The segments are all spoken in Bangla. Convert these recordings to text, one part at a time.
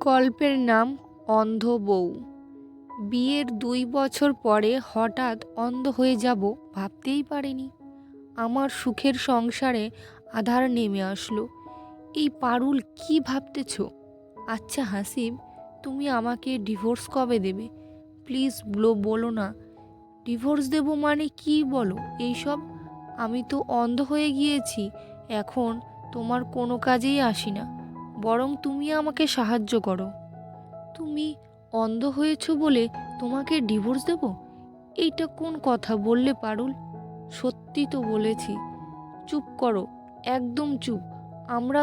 গল্পের নাম অন্ধ বউ। বিয়ের 2 বছর পরে হঠাৎ অন্ধ হয়ে যাব ভাবতেই পারিনি। আমার সুখের সংসারে আঁধার নেমে আসলো। এই পারুল কি ভাবতেছ? আচ্ছা হাসিব, তুমি আমাকে ডিভোর্স কবে দেবে? প্লিজ বলো না। ডিভোর্স দেব মানে কি বলো এইসব? আমি তো অন্ধ হয়ে গিয়েছি, এখন তোমার কোনো কাজেই আসি না। বরং তুমি আমাকে সাহায্য করো। তুমি অন্ধ হয়েছো বলে তোমাকে ডিভোর্স দেব? এইটা কোন কথা বললে পারুল? সত্যি তো বলেছি। চুপ করো, একদম চুপ। আমরা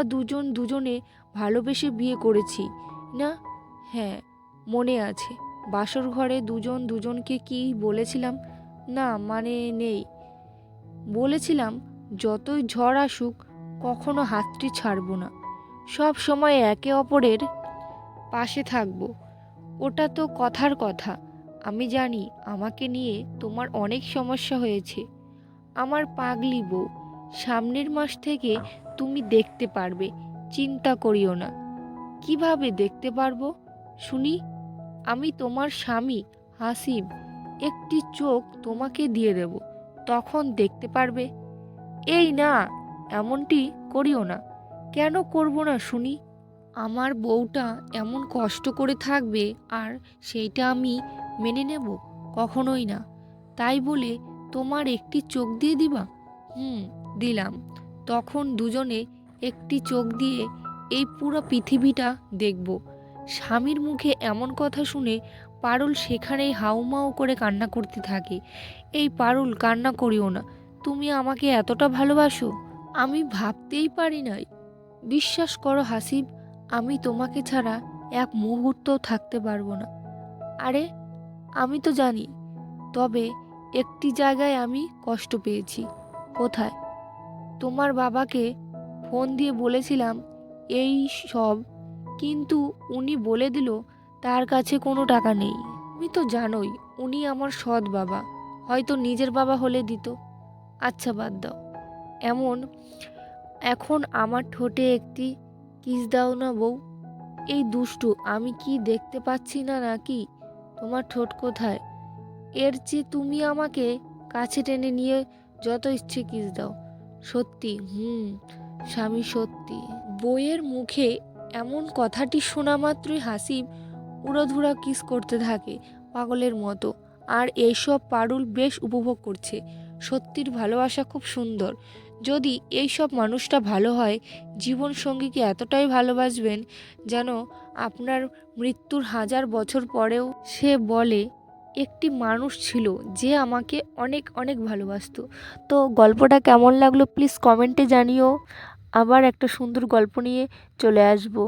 দুজনে ভালোবেসে বিয়ে করেছি না? হ্যাঁ, মনে আছে। বাসর ঘরে দুজনকে কি বলেছিলাম? না মানে নেই, বলেছিলাম যতই ঝড় আসুক কখনো হাতটি ছাড়বো না, সব সময় একে অপরের পাশে থাকবো। ওটা তো কথার কথা। আমি জানি আমাকে নিয়ে তোমার অনেক সমস্যা হয়েছে। আমার পাগলি বউ, সামনের মাস থেকে তুমি দেখতে পারবে, চিন্তা করিও না। কিভাবে দেখতে পারবো শুনি? আমি তোমার স্বামী হাসিব একটি চোখ তোমাকে দিয়ে দেব, তখন দেখতে পারবে। এই না, এমনটি করিও না। কেন করব না শুনি? আমার বউটা এমন কষ্ট করে থাকবে আর সেইটা আমি মেনে নেব? কখনোই না। তাই বলে তোমার একটি চোখ দিয়ে দিবা? দিলাম। তখন দুজনে একটি চোখ দিয়ে এই পুরো পৃথিবীটা দেখব। স্বামীর মুখে এমন কথা শুনে পারুল সেখানেই হাউমাউ করে কান্না করতে থাকে। এই পারুল, কান্না করিও না। তুমি আমাকে এতটা ভালোবাসো, আমি ভাবতেই পারি নাই। বিশ্বাস করো হাসিব, আমি তোমাকে ছাড়া এক মুহূর্তও থাকতে পারবো না। আরে আমি তো জানি, তবে একটি জায়গায় আমি কষ্ট পেয়েছি। কোথায়? তোমার বাবাকে ফোন দিয়ে বলেছিলাম এই সব, কিন্তু উনি বলে দিল তার কাছে কোনো টাকা নেই। তুমি তো জানোই উনি আমার সৎ বাবা, হয়তো নিজের বাবা হলে দিত। আচ্ছা বাদ দাও এমন, এখন আমার ঠোঁটে একটি কিস দাও না বউ। এই দুষ্টু, আমি কি দেখতে পাচ্ছি না নাকি? তোমার ঠোঁট কোথায়? এর চেয়ে তুমি আমাকে কাছে টেনে নিয়ে যত ইচ্ছে কিস দাও। সত্যি? স্বামী সত্যি। বইয়ের মুখে এমন কথাটি শোনা মাত্রই হাসিব উড়াধুরা কিস করতে থাকে পাগলের মতো। আর এইসব পারুল বেশ উপভোগ করছে। সত্যির ভালোবাসা খুব সুন্দর। যদি এইসব মানুষটা ভালো হয়, জীবন সঙ্গীকে এতটাই ভালোবাসবেন যেন আপনার মৃত্যুর 1000 বছর পরেও সে বলে একটি মানুষ ছিল যে আমাকে অনেক অনেক ভালোবাসতো। তো গল্পটা কেমন লাগলো প্লিজ কমেন্টে জানিও। আবার একটা সুন্দর গল্প নিয়ে চলে আসবো।